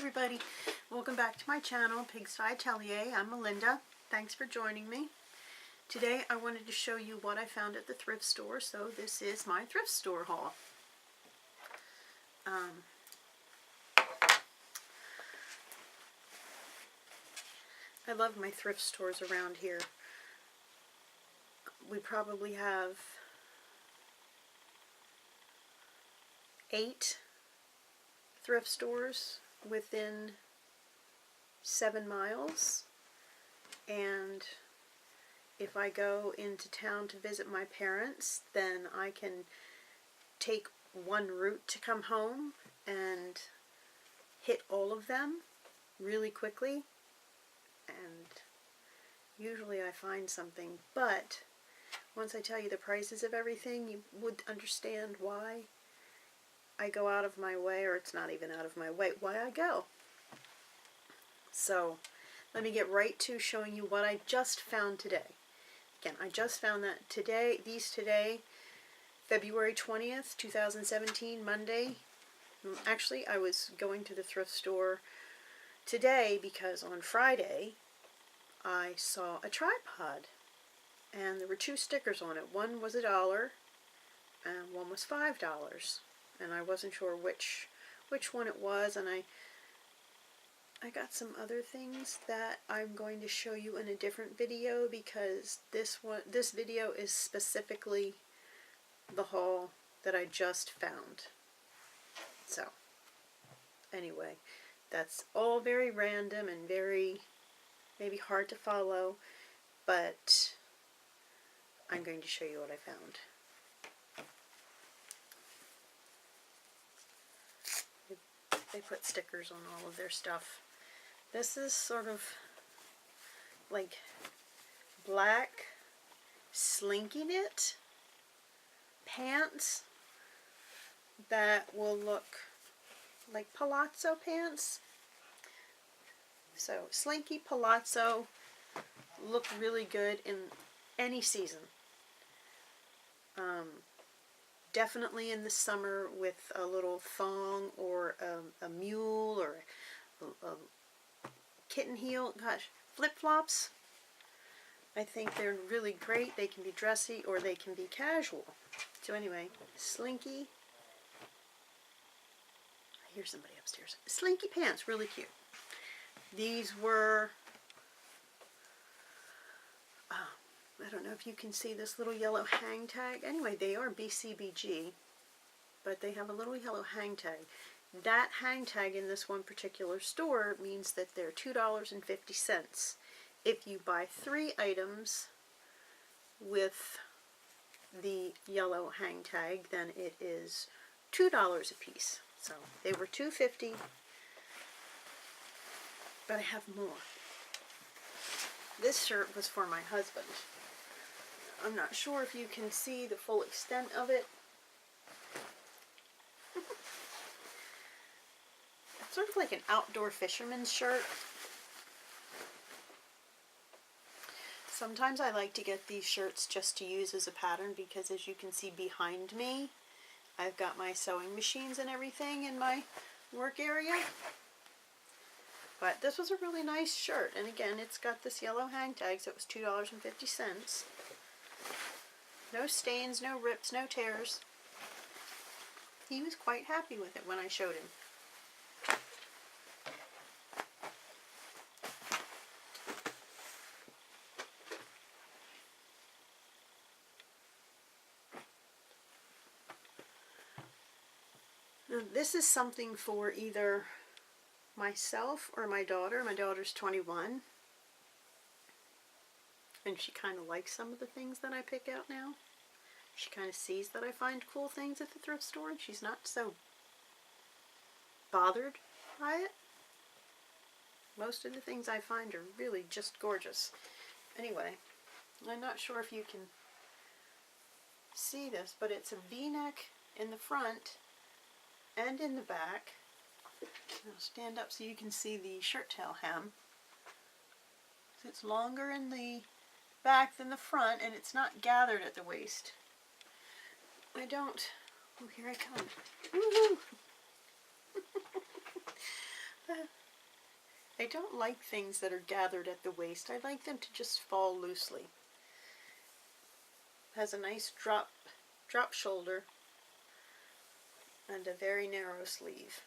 everybody, welcome back to my channel, Pigsty Atelier. I'm Melinda. Thanks for joining me. Today I wanted to show you what I found at the thrift store, so this is my thrift store haul. I love my thrift stores around here. We probably have 8 thrift stores within 7 miles, and if I go into town to visit my parents, then I can take one route to come home and hit all of them really quickly, and usually I find something. But once I tell you the prices of everything, you would understand why I go out of my way, or it's not even out of my way, why I go. So let me get right to showing you what I just found today. Again, I just found that today, February 20th, 2017, Monday. Actually, I was going to the thrift store today because on Friday I saw a tripod and there were 2 stickers on it. One was $1 and one was $5. And I wasn't sure which one it was, and I got some other things that I'm going to show you in a different video, because this video is specifically the haul that I just found. So anyway, that's all very random and very maybe hard to follow, but I'm going to show you what I found. They put stickers on all of their stuff. This is sort of like black slinky knit pants that will look like palazzo pants. So slinky palazzo look really good in any season. Definitely in the summer with a little thong or a mule or a kitten heel. Gosh, flip-flops. I think they're really great. They can be dressy or they can be casual. So anyway, slinky. I hear somebody upstairs. Slinky pants, really cute. These were, I don't know if you can see this little yellow hang tag. Anyway, they are BCBG, but they have a little yellow hang tag. That hang tag in this one particular store means that they're $2.50. If you buy 3 items with the yellow hang tag, then it is $2 a piece. So they were $2.50, but I have more. This shirt was for my husband. I'm not sure if you can see the full extent of it. It's sort of like an outdoor fisherman's shirt. Sometimes I like to get these shirts just to use as a pattern, because as you can see behind me, I've got my sewing machines and everything in my work area. But this was a really nice shirt, and again, it's got this yellow hang tag, so it was $2.50. No stains, no rips, no tears. He was quite happy with it when I showed him. Now, this is something for either myself or my daughter. My daughter's 21. And she kind of likes some of the things that I pick out now. She kind of sees that I find cool things at the thrift store, and she's not so bothered by it. Most of the things I find are really just gorgeous. Anyway, I'm not sure if you can see this, but it's a V-neck in the front and in the back. I'll stand up so you can see the shirt tail hem. It's longer in the back than the front, and it's not gathered at the waist. I don't, oh, here I come. Woohoo! I don't like things that are gathered at the waist. I like them to just fall loosely. Has a nice drop shoulder and a very narrow sleeve.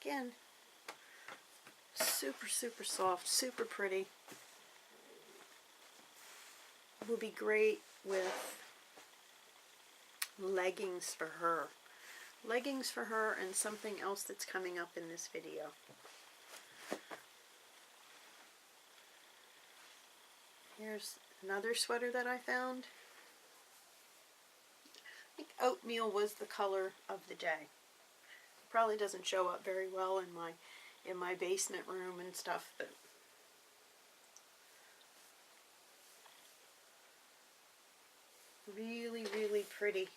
Again, super, super soft, super pretty. Will be great with leggings for her. Leggings for her and something else that's coming up in this video. Here's another sweater that I found. I think oatmeal was the color of the day. Probably doesn't show up very well in my basement room and stuff, but really, really pretty.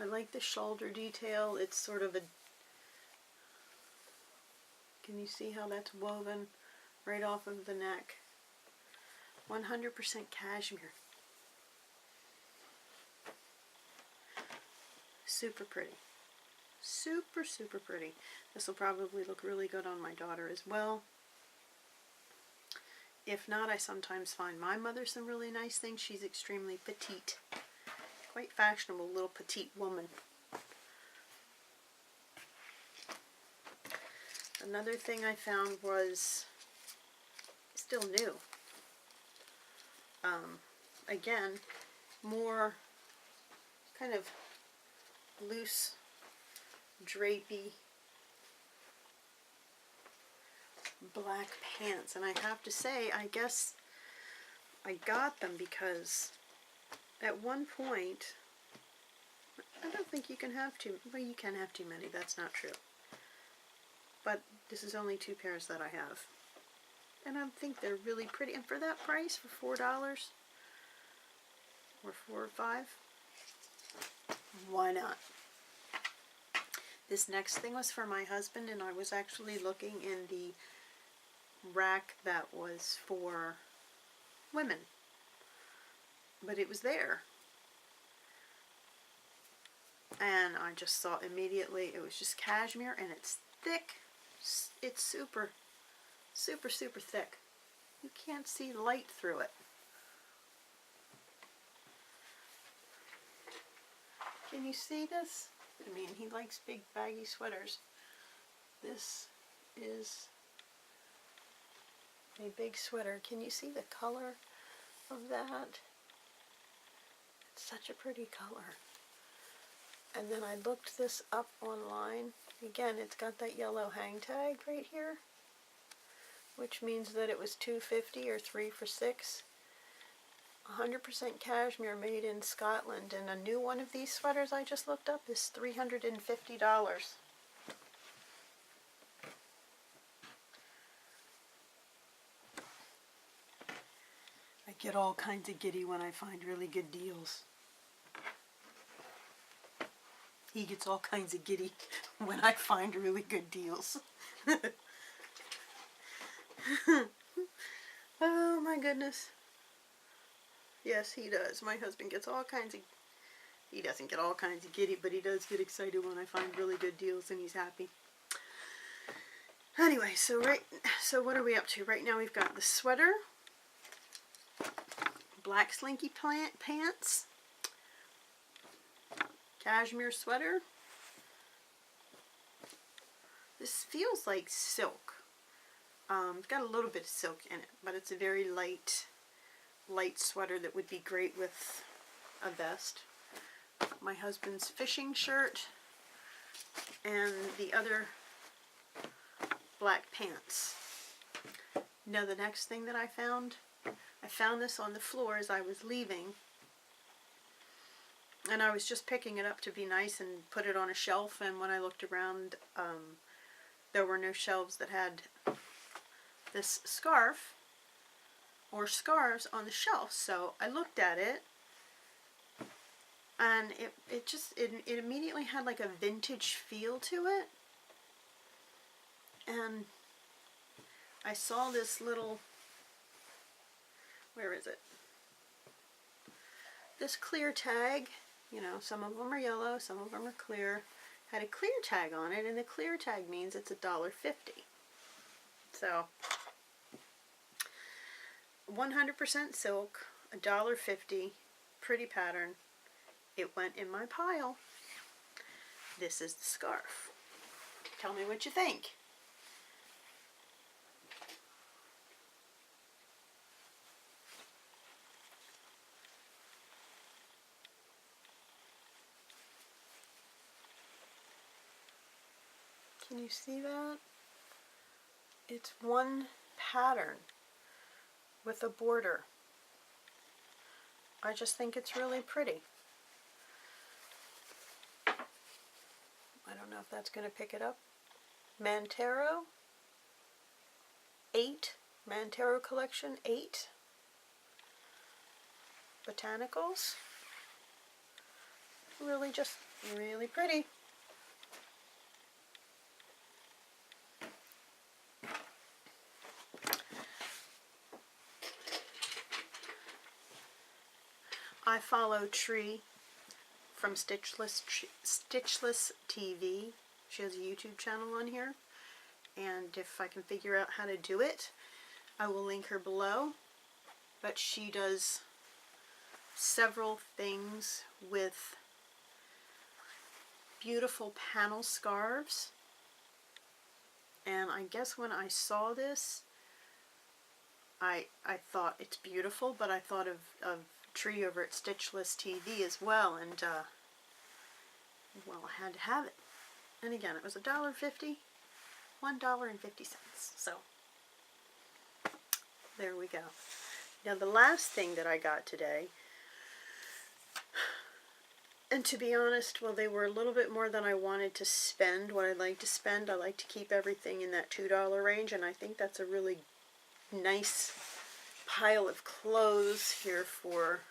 I like the shoulder detail. It's sort of a, can you see how that's woven right off of the neck? 100% cashmere. Super pretty. Super, super pretty. This will probably look really good on my daughter as well. If not, I sometimes find my mother some really nice things. She's extremely petite. Quite fashionable little petite woman. Another thing I found was still new. Again, more kind of loose, drapey black pants, and I have to say, I guess I got them because at one point, I don't think you can have too, well, you can have too many, that's not true, but this is only 2 pairs that I have, and I think they're really pretty, and for that price, for $4 or $4 or $5, why not? This next thing was for my husband, and I was actually looking in the rack that was for women, but it was there, and I just saw immediately it was just cashmere, and it's thick. It's super, super, super thick. You can't see light through it. Can you see this? I mean, he likes big baggy sweaters. This is a big sweater. Can you see the color of that? It's such a pretty color. And then I looked this up online. Again, it's got that yellow hang tag right here, which means that it was $2.50 or 3 for $6. 100% cashmere, made in Scotland, and a new one of these sweaters I just looked up is $350. I get all kinds of giddy when I find really good deals. He gets all kinds of giddy when I find really good deals. Oh my goodness. Yes, he does. My husband gets all kinds of, he doesn't get all kinds of giddy, but he does get excited when I find really good deals, and he's happy. Anyway, so what are we up to? Right now we've got the sweater, black slinky pants, cashmere sweater. This feels like silk. It's got a little bit of silk in it, but it's a very light sweater that would be great with a vest. My husband's fishing shirt, and the other black pants. Now the next thing that I found this on the floor as I was leaving, and I was just picking it up to be nice and put it on a shelf, and when I looked around, there were no shelves that had this scarf or scarves on the shelf. So I looked at it, and it immediately had like a vintage feel to it, and I saw this little, where is it? This clear tag. You know, some of them are yellow, some of them are clear. Had a clear tag on it, and the clear tag means it's $1.50. So 100% silk, $1.50, pretty pattern. It went in my pile. This is the scarf. Tell me what you think. Can you see that? It's one pattern with a border. I just think it's really pretty. I don't know if that's going to pick it up. Mantero 8. Mantero collection 8. Botanicals. Really just really pretty. I follow Tree from Stitchless TV. She has a YouTube channel on here, and if I can figure out how to do it, I will link her below. But she does several things with beautiful panel scarves, and I guess when I saw this, I thought it's beautiful, but I thought of Tree over at Stitchless TV as well, and well, I had to have it. And again, it was $1.50, $1.50. So there we go. Now the last thing that I got today, and to be honest, well, they were a little bit more than I wanted to spend. What I'd like to spend, I like to keep everything in that $2 range, and I think that's a really nice pile of clothes here for,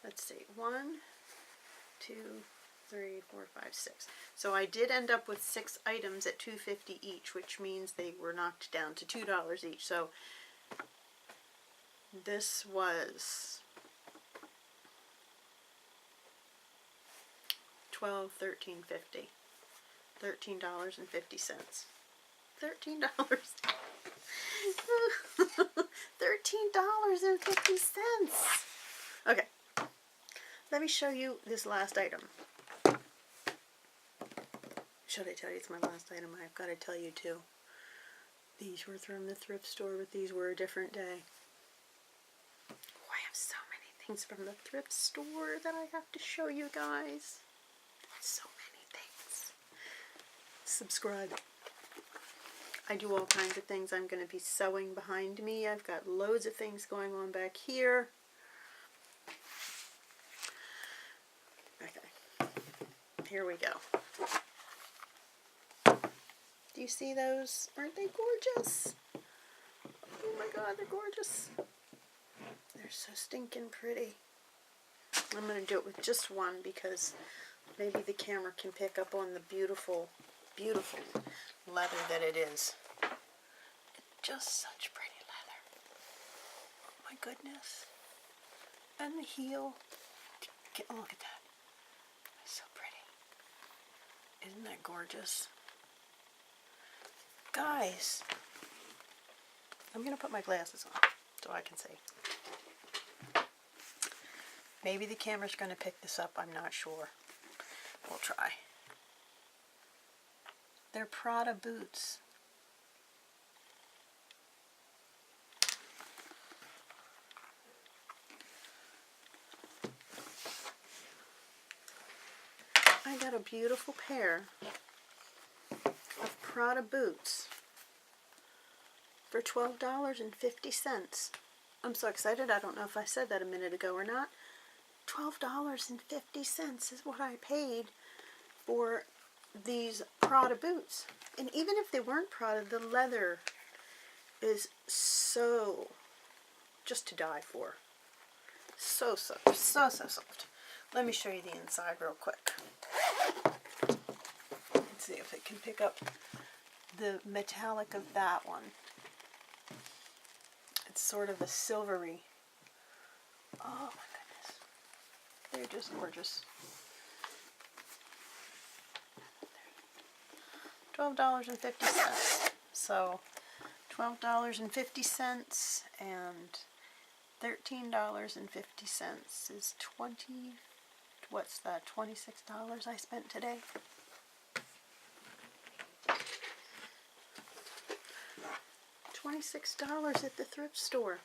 let's see, 1, 2, 3, 4, 5, 6. So I did end up with 6 items at $2.50 each, which means they were knocked down to $2 each. So this was $12, $13.50. $13.50. $13. $13.50. Okay, let me show you this last item. Should I tell you it's my last item? I've got to tell you too. These were from the thrift store, but these were a different day. Oh, I have so many things from the thrift store that I have to show you guys. So many things. Subscribe. I do all kinds of things. I'm going to be sewing behind me. I've got loads of things going on back here. Okay. Here we go. Do you see those? Aren't they gorgeous? Oh my god, they're gorgeous. They're so stinking pretty. I'm going to do it with just one because maybe the camera can pick up on the beautiful, beautiful leather that it is. Just such pretty leather. Oh my goodness. And the heel. Oh, look at that. It's so pretty. Isn't that gorgeous? Guys, I'm going to put my glasses on so I can see. Maybe the camera's going to pick this up. I'm not sure. We'll try. They're Prada boots. I got a beautiful pair of Prada boots for $12.50. I'm so excited. I don't know if I said that a minute ago or not. $12.50 is what I paid for these Prada boots. And even if they weren't Prada, the leather is so just to die for. So soft. Let me show you the inside real quick. Let's see if it can pick up the metallic of that one. It's sort of a silvery. Oh my goodness. They're just gorgeous. $12.50. So $12.50 and $13.50 is what's that, $26 I spent today? $26 at the thrift store.